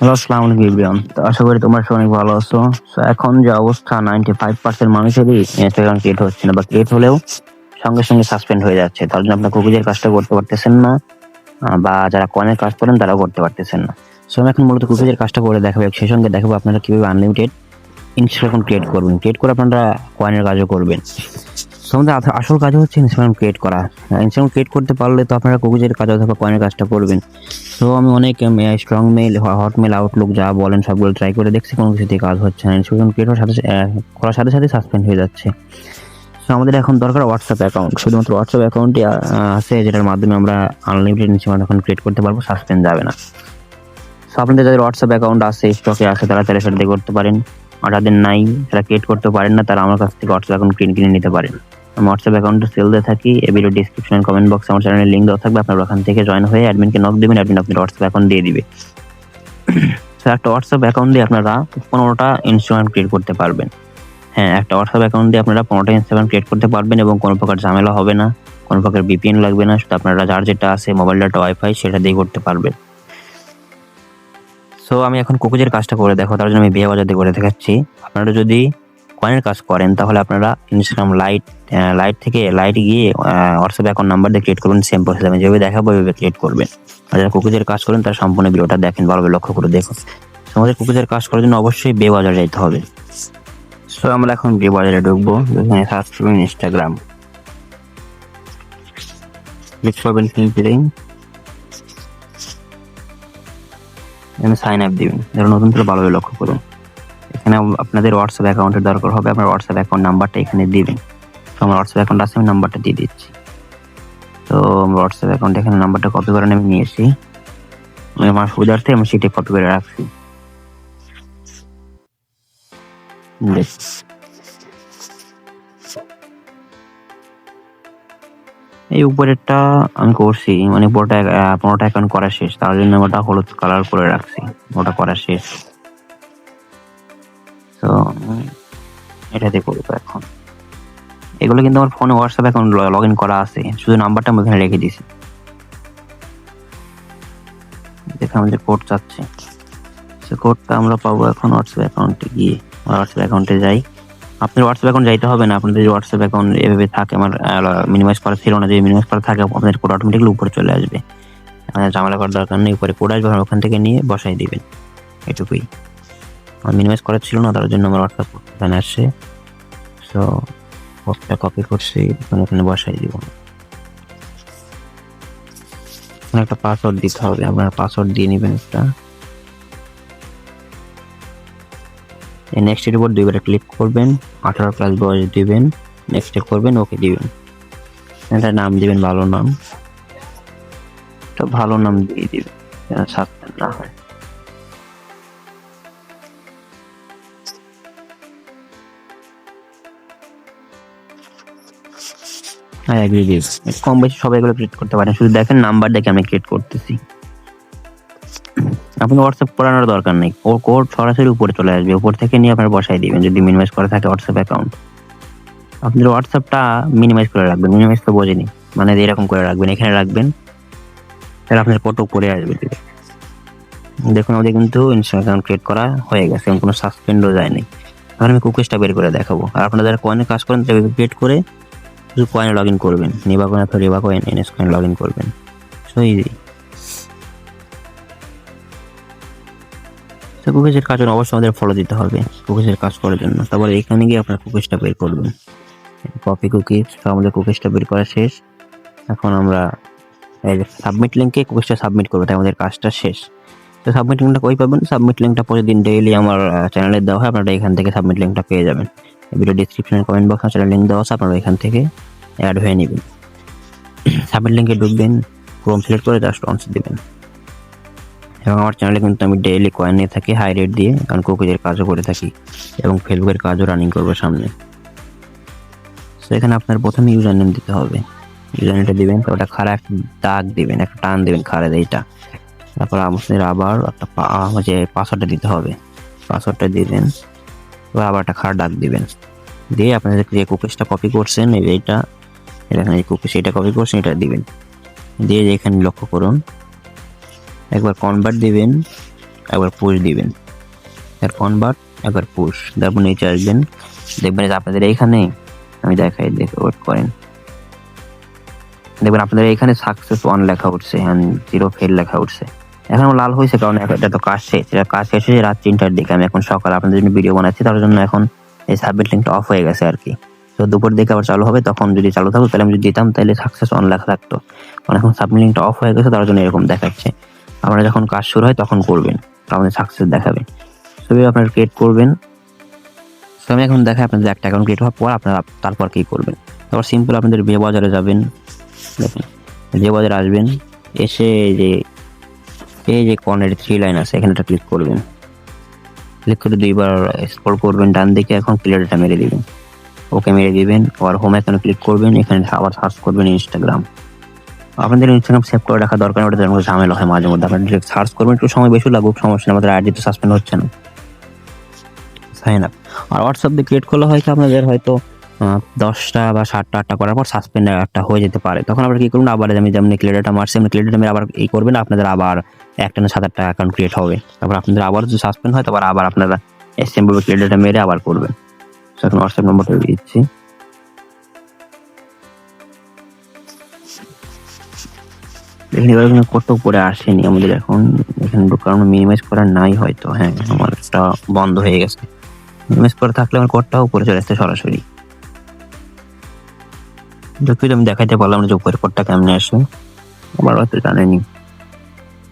Hello, আসসালামু আলাইকুম everyone. তো আশা করি তোমরা সবাই অনেক ভালো আছো। সো এখন যে অবস্থা 95% মানুষেরই ইনস্টাগ্রাম ক্রিয়েট হচ্ছে না, বা ক্রিয়েট হলেও সঙ্গে সঙ্গে সাসপেন্ড হয়ে যাচ্ছে। তার জন্য আপনার কুকিজের কাজটা করতে পারতেছেন না, বা যারা কয়েনের কাজ করেন তারাও করতে পারতেছেন না। সো আমি এখন মূলত কুকিজের কাজটা করে দেখাবো, সেই সঙ্গে দেখাবো আপনারা কিভাবে আনলিমিটেড ইনস্টাগ্রাম ক্রিয়েট করবেন। ক্রিয়েট করে আপনারা কয়েনের কাজও করবেন। সো আমাদের আসল কাজ হচ্ছে ইনস্টাগ্রাম ক্রিয়েট করা। ইনস্টাগ্রাম ক্রিয়েট করতে পারলে তো আপনারা কুকিজের কাজ অথবা কয়েনের কাজটা করবেন। তো আমি অনেক স্ট্রং মেইল, হটমেল, আউটলুক যা বলেন সবগুলো ট্রাই করে দেখছি, কোনো কিছুতেই কাজ হচ্ছে না। ইনস্টাগ্রাম ক্রিয়েট করার সাথে সাথে সাসপেন্ড হয়ে যাচ্ছে। সো আমাদের এখন দরকার হোয়াটসঅ্যাপ অ্যাকাউন্ট। শুধুমাত্র হোয়াটসঅ্যাপ অ্যাকাউন্টই আছে, যেটার মাধ্যমে আমরা আনলিমিটেড ইনস্টাগ্রাম এখন ক্রিয়েট করতে পারবো, সাসপেন্ড যাবে না। সো আপনাদের যাদের হোয়াটসঅ্যাপ অ্যাকাউন্ট আছে, স্টকে আছে, তারা চাইলে সেটা দিয়ে করতে পারেন। আর যাদের নাই, যারা ক্রিয়েট করতে পারেন না, তারা আমার কাছ থেকে হোয়াটসঅ্যাপ অ্যাকাউন্ট কিনে নিতে পারেন। আমি হোয়াটসঅ্যাপ অ্যাকাউন্টে সেল দিয়ে থাকি। এই ভিডিও ডিসক্রিপশন কমেন্ট বক্সে আমার চ্যানেলের লিঙ্ক দেওয়া থাকবে। আপনারা ওখান থেকে জয়েন হয়ে অ্যাডমিনকে নক দেবেন, অ্যাডমিন আপনার হোয়াটসঅ্যাপ অ্যাকাউন্ট দিয়ে দিবে। একটা হোয়াটসঅ্যাপ অ্যাকাউন্ট দিয়ে আপনারা 15টা ইনস্টাগ্রাম ক্রিয়েট করতে পারবেন। হ্যাঁ, একটা হোয়াটসঅ্যাপ অ্যাকাউন্ট দিয়ে আপনারা 15টা ইনস্টাগ্রাম ক্রিয়েট করতে পারবেন, এবং কোনো প্রকার ঝামেলা হবে না, কোনো প্রকার বিপিএন লাগবে না। শুধু আপনারা যার যেটা আছে, মোবাইল ডাটা, ওয়াইফাই, সেটা দিয়ে করতে পারবেন। সো আমি এখন কুকিজের কাজটা করে দেখো, তার জন্য আমি বিয়ে বাজার দিয়ে করে দেখাচ্ছি। আপনারা যদি কয়েনের কাজ করেন, তাহলে আপনারা ইনস্টাগ্রাম লাইট থেকে লাইট গিয়ে হোয়াটসঅ্যাপ অ্যাকাউন্ট নাম্বার দিয়ে ক্রিয়েট করবেন। সেম প্রসেস আমি যেভাবে দেখাবো ওইভাবে ক্রিয়েট করবেন। আর যারা কুকিজের কাজ করেন তারা সম্পূর্ণ ভিডিওটা দেখেন, ভালোভাবে লক্ষ্য করে দেখুন। আমাদের কুকিজের কাজ করার জন্য অবশ্যই বিয়ে বাজার যাইতে হবে। সো আমরা এখন বিয়ে বাজারে ঢুকবো। এখানে সার্চ করবেন ইনস্টাগ্রাম, ক্লিক করবেন সিম্পলি, এখানে সাইন আপ দিবেন। যারা নতুন করে ভালোভাবে লক্ষ্য করুন। এখানে আপনাদের হোয়াটসঅ্যাপ অ্যাকাউন্টের দরকার হবে। আপনার হোয়াটসঅ্যাপ অ্যাকাউন্ট নাম্বারটা এখানে দিবেন। তো আমার হোয়াটসঅ্যাপ অ্যাকাউন্ট আছে, আমি নাম্বারটা দিয়ে দিচ্ছি। তো আমার হোয়াটসঅ্যাপ অ্যাকাউন্ট এখানে নাম্বারটা কপি করে আমি নিয়েছি। আমি আমার সুবিধার্থে আমি সেটি কপি করে রাখছি। এই উপরেরটা আমি করছি, মানে 15টা অ্যাকাউন্ট করা শেষ, তার জন্য ওটা হলুদ কালার করে রাখছি। ওটা করা শেষ। তো এটাতে করবো এখন। এগুলো কিন্তু আমার ফোনে হোয়াটসঅ্যাপ অ্যাকাউন্ট লগ ইন করা আছে, শুধু নাম্বারটা আমি এখানে রেখে দিয়েছি। দেখে আমাদের কোড চাচ্ছে, সে কোডটা আমরা পাবো এখন হোয়াটসঅ্যাপ অ্যাকাউন্টে গিয়ে। হোয়াটসঅ্যাপ অ্যাকাউন্টে যাই। আপনার হোয়াটসঅ্যাপ অ্যাকাউন্ট যাইতে হবে না। আপনাদের হোয়াটসঅ্যাপ অ্যাকাউন্ট এভাবে থাকে, আমার মিনিমাইজ করা ছিল না, যদি মিনিমাইজ করা থাকে আপনাদের কোড অটোমেটিক্যালি উপরে চলে আসবে। আমাদের ঝামেলা করার দরকার নেই, উপরে কোড আসবে, ওখান থেকে নিয়ে বসাই দিবেন, এটুকুই। আমার মিনিমাইজ করা ছিল না, তার জন্য আমার হোয়াটসঅ্যাপ এখানে আসছে। সো কোডটা কপি করছি, এখানে বসাই দিব। একটা পাসওয়ার্ড দিতে হবে, আপনার পাসওয়ার্ড দিয়ে নেবেন একটা। নেক্সটের উপর 2বার ক্লিক করবেন, 18+ বয়স দিবেন, নেক্সটে করবেন, ওকে দিবেন। একটা নাম দিবেন, ভালো নাম, একটা ভালো নাম দিয়ে দিবেন, সাসপেন্ড না হয়। হ্যাঁ, এগ্রি দিস। কম বেশি সবাই এগুলো ক্রিয়েট করতে পারেন, শুধু দেখেন নাম্বার দেখে আমি ক্রিয়েট করতেছি। আপনি হোয়াটসঅ্যাপ করানোর দরকার নেই, ওর কোড সরাসরি উপরে চলে আসবে, উপর থেকে নিয়ে আপনার বসাই দিবেন। যদি মিনিমাইজ করা থাকে হোয়াটসঅ্যাপ অ্যাকাউন্ট, আপনাদের হোয়াটসঅ্যাপটা মিনিমাইজ করে রাখবেন। মিনিমাইজ তো বোঝেনি, মানে এরকম করে রাখবেন, এখানে রাখবেন, তাহলে আপনার কোড উপরে আসবে। দেখুন আমাদের কিন্তু ইনস্টাগ্রাম অ্যাকাউন্ট ক্রিয়েট করা হয়ে গেছে এবং কোনো সাসপেন্ডও যায়নি। এখন আমি কুকিজটা বের করে দেখাবো। আর আপনারা যারা কয়েনে কাজ করেন তারা ক্রিয়েট করে শুধু কয়েনে লগ ইন করবেন, নিবা কয়েন অথবা রিবা coin, NS coin log in করবেন। So easy. তো কুকিজের কাজ অবশ্যই আমাদের ফলো দিতে হবে কুকিজের কাজ করার জন্য। তারপরে এখানে গিয়ে আপনার কুকিজটা বের করবেন, কপি কুকিজ। তো আমাদের কুকিজটা বের করা শেষ। এখন আমরা এই সাবমিট লিঙ্কে কুকিজটা সাবমিট করবো, তাই আমাদের কাজটা শেষ। তো সাবমিট লিঙ্কটা কই পাবেন? সাবমিট লিঙ্কটা প্রতিদিন ডেইলি আমার চ্যানেলে দেওয়া হয়, আপনারা এখান থেকে সাবমিট লিঙ্কটা পেয়ে যাবেন। ভিডিও ডিসক্রিপশনের কমেন্ট বক্সে চ্যানেল লিঙ্ক দেওয়া আছে, আপনারা এখান থেকে অ্যাড হয়ে নেবেন। সাবমিট লিঙ্কে ঢুকবেন, ক্রোম সিলেক্ট করে জাস্ট লঞ্চ দেবেন। এবং আমার চ্যানেলে কিন্তু আমি ডেইলি কয়েন নিয়ে থাকি হাই রেট দিয়ে, কারণ কুকিজের কাজও করে থাকি এবং ফেসবুকের কাজও রানিং করবো সামনে। তো এখানে আপনার প্রথমে ইউজার নেম দিতে হবে। ইউজার নেমটা দিবেন, তো ওটা খাড়া একটা দাগ দিবেন, একটা টান দিবেন খাড়া এইটা। তারপর আমাদের আবার একটা যে পাসওয়ার্ডটা দিতে হবে, পাসওয়ার্ডটা দিবেন, এবার আবার একটা খাড়া দাগ দিবেন, দিয়ে আপনাদের যে কুকিজটা কপি করছেন এইটা, এখানে এই কুকিজ এটা কপি করছেন, এটা দিবেন। দিয়ে এখানে লক্ষ্য করুন, একবার কনভার্ট দিবেন, একবার পুশ দিবেন, এর কনভার্ট একবার পুশ, তারপর নিচে আসবেন, দেখবেন যে আপনাদের এইখানে আমি দেখাই, দেখে ওয়েট করেন, দেখবেন আপনাদের এখানে সাকসেস 1 লেখা উঠছে, 0 ফেল লেখা উঠছে। এখন লাল হয়েছে কারণ এটা তো কাজ শেষ, এটা কাজ শেষ হয়েছে রাত 3টার দিকে, আমি এখন সকালে আপনাদের জন্য ভিডিও বানাচ্ছি, তার জন্য এখন এই সাবমিট লিঙ্কটা অফ হয়ে গেছে আর কি। তো দুপুর দিকে আবার চালু হবে, তখন যদি চালু থাকতো তাহলে আমি যদি দিতাম তাহলে সাকসেস 1 লেখা থাকতো, কারণ এখন সাবমিট লিঙ্কটা অফ হয়ে গেছে, তার জন্য এরকম দেখাচ্ছে। আপনারা যখন কাজ শুরু হয় তখন করবেন, আমাদের সাকসেস দেখাবে। ছবি আপনারা ক্রিয়েট করবেন। তো আমি এখন দেখাই আপনাদের একটা অ্যাকাউন্ট ক্রিয়েট হওয়ার পর আপনারা তারপর কি করবেন। তারপর সিম্পল আপনাদের বিয়ে বাজারে যাবেন, দেখুন যে বাজারে আসবেন, এসে এই যে কর্নারে 3 লাইন আছে এখানে একটা ক্লিক করবেন, ক্লিক করে 2বার স্ক্রল করবেন ডান দিকে, এখন ক্লিয়ার ডেটা মেরে দিবেন, ওকে মেরে দিবেন। আবার হোম এখানে ক্লিক করবেন, এখানে আবার সার্চ করবেন ইনস্টাগ্রাম। আপনাদের ইনস্টাগ্রাম সেভ করে রাখা দরকার, ওটা তেমন ঝামেলা হয় মাঝে মধ্যে, আপনারা ডিরেক্ট সার্চ করবেন, একটু সময় বেশি লাগুক সমস্যা নেই, আমাদের আইডি তো সাসপেন্ড হচ্ছে না। সাইন আপ আর হোয়াটসঅ্যাপ দিয়ে ক্রিয়েট করলে হয়তো আপনাদের হয়তো 10টা বা 7টা 8টা করার পর সাসপেন্ড একটা হয়ে যেতে পারে, তখন আবার কি করুন, আবার আমি যেমনি ক্লিয়ার ডেটা মারছি এমনি ক্লিয়ার ডেটা মেরে আবার এই করবেন, আপনাদের আবার একটা না 7-8টা অ্যাকাউন্ট ক্রিয়েট হবে। তারপর আপনাদের আবার যদি সাসপেন্ড হয় তারপর আবার আপনারা সেম ভাবে ক্লিয়ার ডেটা মেরে আবার করবেন। এখন হোয়াটসঅ্যাপ নম্বরটা দিচ্ছি, দেখুন এবার এখানে কত করে আসেনি আমাদের, এখন এখানে কারণ মিনিমাইজ করা নাই হয়তো, হ্যাঁ আমার একটা বন্ধ হয়ে গেছে, মিনিমাইজ করা থাকলে আমার কোডটাও উপরে চলে আসছে সরাসরি। দেখি আমি দেখাইতে পারলাম না যে উপরের কোডটা কেমনে আসে, আমার হয়তো জানেনি।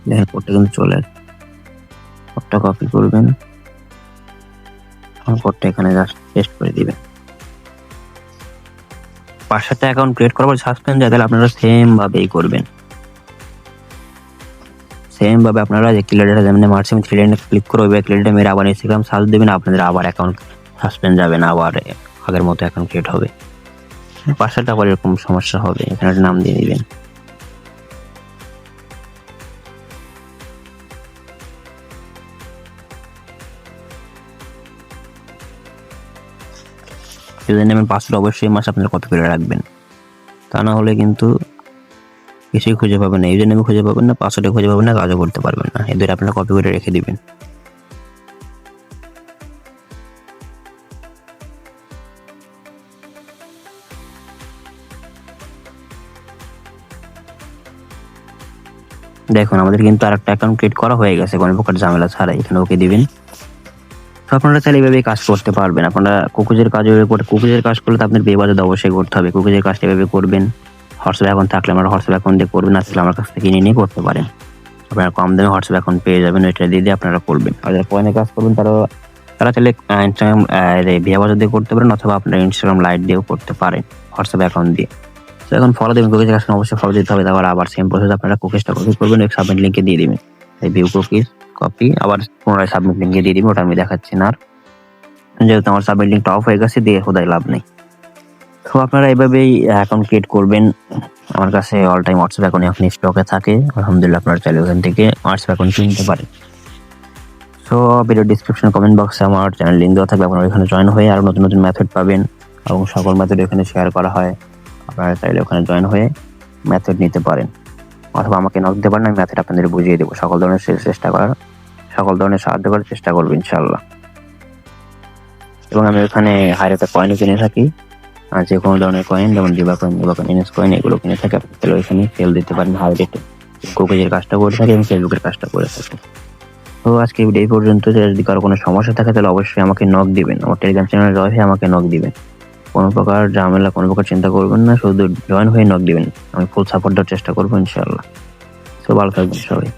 দেখেন কোডটা কিন্তু চলে আসে, কোডটা কপি করবেন, কোডটা এখানে জাস্ট পেস্ট করে দিবেন। 5-7টা অ্যাকাউন্ট ক্রিয়েট করার পর সাসপেন্ড যায়, তাহলে আপনারা সেম ভাবেই করবেন, সেম ভাবে আপনারা যে ক্লিয়ার ডেটা যেমন মারছেন 3 লাইনে ক্লিক করে ওই ক্লিয়ার ডেটা মেরে আবার ইনস্টাগ্রাম সার্চ দেবেন, আপনাদের আবার অ্যাকাউন্ট সাসপেন্ড যাবে না, আবার আগের মতো অ্যাকাউন্ট ক্রিয়েট হবে। 5-7টা আবার এরকম সমস্যা হবে, এখানে একটা নাম দিয়ে দিবেন। ইউজার নেমের পাসওয়ার্ড অবশ্যই মাসে আপনারা কপি করে রাখবেন, তা না হলে কিন্তু কিছুই খুঁজে পাবেন না, ইউজার নেমে খুঁজে পাবেন না, পাসওয়ার্ডে খুঁজে পাবেন না, কাজও করতে পারবেন না, এদের আপনারা কপি করে রেখে দিবেন। দেখুন আমাদের কিন্তু আরেকটা অ্যাকাউন্ট ক্রিয়েট করা হয়ে গেছে কোনো প্রকার ঝামেলা ছাড়াই, এখানে ওকে দিবেন। তো আপনারা চাইলে এইভাবে কাজ করতে পারবেন। আপনারা কুকিজের কাজের উপর, কুকিজের কাজ করলে তো আপনার বেবাজার অবশ্যই করতে হবে, কুকিজের কাজটা এভাবে করবেন। হোয়াটসঅ্যাপ অ্যাকাউন্ট থাকলে আমরা হোয়াটসঅ্যাপ অ্যাকাউন্ট দিয়ে করবেন, আসলে আমার কাছ থেকে কিনে নিয়ে করতে পারেন, আপনারা কম দামে হোয়াটসঅ্যাপ অ্যাকাউন্ট পেয়ে যাবেন, ওইটা দিয়ে আপনারা করবেন। আর যারা কয়েনে কাজ করবেন তারা চাইলে ইনস্টাগ্রাম বেবাজার দিয়ে করতে পারেন, অথবা আপনারা ইনস্টাগ্রাম লাইট দিয়েও করতে পারেন হোয়াটসঅ্যাপ অ্যাকাউন্ট দিয়ে। তো এখন ফলো দেবেন, কুকিজের কাজ অবশ্যই ফলো দিতে হবে, তারপর আবার সেম প্রসেস আপনারা কুকিজটা কপি করবেন, ওই সাবমিট লিঙ্কে দিয়ে দিবেন, এই ভিউ কুকিজ কপি আবার পুনরায় সাবমিট লিঙ্কে দিয়ে দিবেন, ওটা আমি দেখাচ্ছি না, যেহেতু আমার সাবমিট লিঙ্কটা অফ হয়ে গেছে দিয়ে খোদাই লাভ নেই। তো আপনারা এইভাবেই অ্যাকাউন্ট ক্রিয়েট করবেন। আমার কাছে অল টাইম হোয়াটসঅ্যাপ অ্যাকাউন্ট এখন স্টকে থাকে, আলহামদুলিল্লাহ আপনারা চাইলে ওখান থেকে হোয়াটসঅ্যাপ অ্যাকাউন্ট কিনতে পারেন। সো ভিডিও ডিসক্রিপশন কমেন্ট বক্সে আমার চ্যানেল লিঙ্ক দেওয়া থাকবে, আপনারা ওখানে জয়েন হয়ে আরও নতুন নতুন মেথড পাবেন, এবং সকল মেথড এখানে শেয়ার করা হয়, আপনারা চাইলে ওখানে জয়েন হয়ে মেথড নিতে পারেন, অথবা আমাকে নক দিতে পারেন, আমি মেথড আপনাদের বুঝিয়ে দেবো, সকল ধরনের সকল ধরনের সাহায্য করার চেষ্টা করবো ইনশাল্লাহ। এবং আমি ওখানে হাইরেটে কয়েন কিনে থাকি, আর যে কোনো ধরনের কয়েন যেমন ডিবা কয়েন এনএস কয়েন এগুলো কিনে থাকি, আপনারা ওইখানে সেল দিতে পারেন হাই রেটে। কুকিজের কাজটা করে থাকি এবং ফেসবুকের কাজটা করে থাকি। তো আজকে ভিডিও পর্যন্ত, যদি কারো কোনো সমস্যা থাকে তাহলে অবশ্যই আমাকে নক দিবেন, আমার টেলিগ্রাম চ্যানেলে জয়েন হয়ে আমাকে নক দিবেন, কোনো প্রকার ঝামেলা কোনো প্রকার চিন্তা করবেন না, শুধু জয়েন হয়ে নক দিবেন, আমি ফুল সাপোর্ট দেওয়ার চেষ্টা করবো ইনশাআল্লাহ। তো ভালো থাকবেন সবাই।